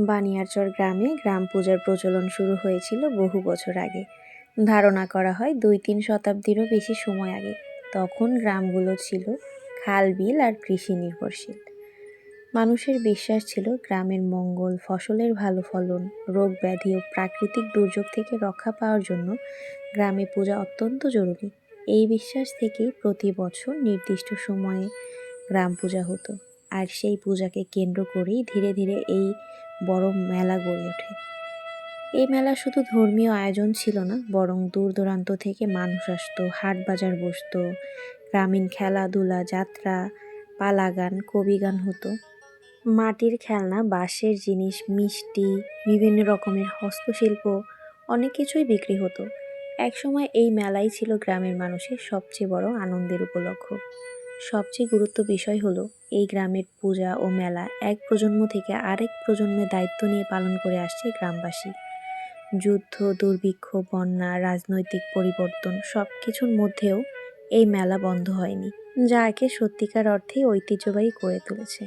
বানিয়ারচর গ্রামে গ্রাম পূজার প্রচলন শুরু হয়েছিল বহু বছর আগে। ধারণা করা হয় 2-3 শতাব্দীরও বেশি সময় আগে। তখন গ্রামগুলো ছিল খাল বিল আর কৃষি নির্ভরশীল। মানুষের বিশ্বাস ছিল গ্রামের মঙ্গল, ফসলের ভালো ফলন, রোগ ব্যাধি ও প্রাকৃতিক দুর্যোগ থেকে রক্ষা পাওয়ার জন্য গ্রামে পূজা অত্যন্ত জরুরি। এই বিশ্বাস থেকেই প্রতি বছর নির্দিষ্ট সময়ে গ্রাম পূজা হতো, আর সেই পূজাকে কেন্দ্র করেই ধীরে ধীরে এই বড় মেলা গড়ে ওঠে। এই মেলা শুধু ধর্মীয় আয়োজন ছিল না, বরং দূর দূরান্ত থেকে মানুষ আসতো, হাট বাজার বসতো, গ্রামীণ খেলাধুলা, যাত্রা, পালা গান, কবি গান হতো। মাটির খেলনা, বাঁশের জিনিস, মিষ্টি, বিভিন্ন রকমের হস্তশিল্প, অনেক কিছুই বিক্রি হতো। একসময় এই মেলাই ছিল গ্রামের মানুষের সবচেয়ে বড় আনন্দের উপলক্ষ। সবচেয়ে গুরুত্ব বিষয় হলো এই গ্রামের পূজা ও মেলা এক প্রজন্ম থেকে আরেক প্রজন্মের দায়িত্ব নিয়ে পালন করে আসছে গ্রামবাসী। যুদ্ধ, দুর্ভিক্ষ, বন্যা, রাজনৈতিক পরিবর্তন সব কিছুর মধ্যেও এই মেলা বন্ধ হয়নি, যা একে সত্যিকার অর্থেই ঐতিহ্যবাহী করে তুলেছে।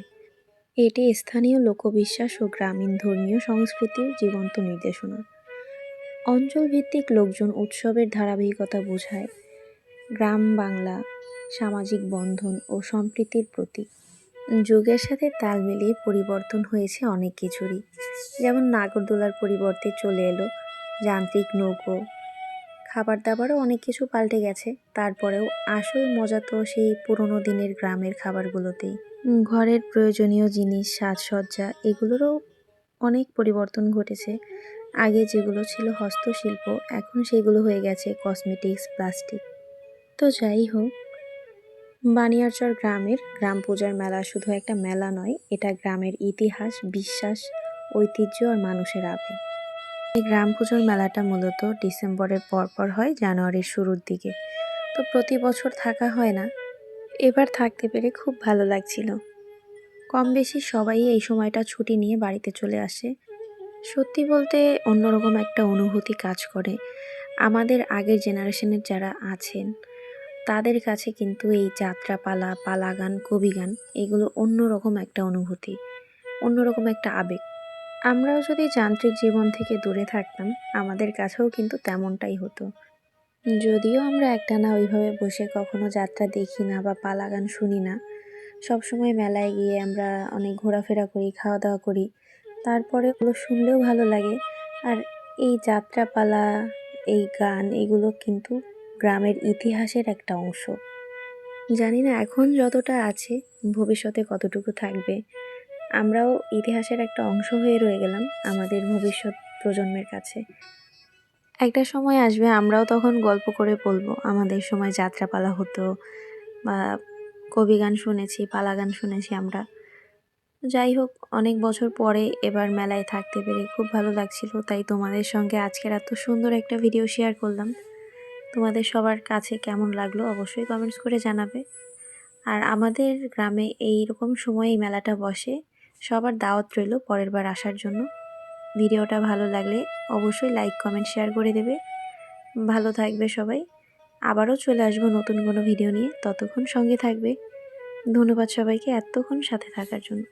এটি স্থানীয় লোকবিশ্বাস ও গ্রামীণ ধর্মীয় সংস্কৃতির জীবন্ত নির্দেশনা। অঞ্চলভিত্তিক লোকজন উৎসবের ধারাবাহিকতা বোঝায়। গ্রাম বাংলা সামাজিক বন্ধন ও সম্প্রীতির প্রতীক। যুগের সাথে তাল মিলিয়ে পরিবর্তন হয়েছে অনেক কিছুরই, যেমন নাগরদোলার পরিবর্তে চলে এলো যান্ত্রিক নৌকো। খাবার দাবারও অনেক কিছু পাল্টে গেছে, তারপরেও আসল মজা তো সেই পুরোনো দিনের গ্রামের খাবারগুলোতেই। ঘরের প্রয়োজনীয় জিনিস, সাজসজ্জা, এগুলোরও অনেক পরিবর্তন ঘটেছে। আগে যেগুলো ছিল হস্তশিল্প, এখন সেগুলো হয়ে গেছে কসমেটিক্স, প্লাস্টিক। তো যাই হোক, বানিয়ারচর গ্রামের গ্রাম পূজার মেলা শুধু একটা মেলা নয়, এটা গ্রামের ইতিহাস, বিশ্বাস, ঐতিহ্য আর মানুষের আবেগ। এই গ্রাম পুজোর মেলাটা মূলত ডিসেম্বরের পরপর হয়, জানুয়ারির শুরুর দিকে। তো প্রতি বছর থাকা হয় না, এবার থাকতে পেরে খুব ভালো লাগছিল। কম বেশি সবাই এই সময়টা ছুটি নিয়ে বাড়িতে চলে আসে। সত্যি বলতে অন্যরকম একটা অনুভূতি কাজ করে। আমাদের আগের জেনারেশনের যারা আছেন তাদের কাছে কিন্তু এই যাত্রাপালা, পালা গান, কবি গান, এগুলো অন্যরকম একটা অনুভূতি, অন্যরকম একটা আবেগ। আমরাও যদি যান্ত্রিক জীবন থেকে দূরে থাকতাম, আমাদের কাছেও কিন্তু তেমনটাই হতো। যদিও আমরা একটানা ওইভাবে বসে কখনো যাত্রা দেখি না বা পালা গান শুনি না, সবসময় মেলায় গিয়ে আমরা অনেক ঘোরাফেরা করি, খাওয়া দাওয়া করি, তারপরে ওগুলো শুনলেও ভালো লাগে। আর এই যাত্রাপালা, এই গান, এগুলো কিন্তু গ্রামের ইতিহাসের একটা অংশ। জানি না এখন যতটা আছে ভবিষ্যতে কতটুকু থাকবে। আমরাও ইতিহাসের একটা অংশ হয়ে রয়ে গেলাম আমাদের ভবিষ্যৎ প্রজন্মের কাছে। একটা সময় আসবে আমরাও তখন গল্প করে বলবো আমাদের সময় যাত্রাপালা হতো বা কবি গান শুনেছি, পালা গান শুনেছি আমরা। যাই হোক, অনেক বছর পরে এবার মেলায় থাকতে পেরে খুব ভালো লাগছিল, তাই তোমাদের সঙ্গে আজকের এত সুন্দর একটা ভিডিও শেয়ার করলাম। তোমাদের সবার কাছে কেমন লাগলো অবশ্যই কমেন্টস করে জানাবে। আর আমাদের গ্রামে এইরকম সময় এই মেলাটা বসে, সবার দাওয়াত রইল পরের বার আসার জন্য। ভিডিওটা ভালো লাগলে অবশ্যই লাইক, কমেন্ট, শেয়ার করে দেবে। ভালো থাকবে সবাই। আবারও চলে আসবো নতুন কোনো ভিডিও নিয়ে, ততক্ষণ সঙ্গে থাকবে। ধন্যবাদ সবাইকে এতক্ষণ সাথে থাকার জন্য।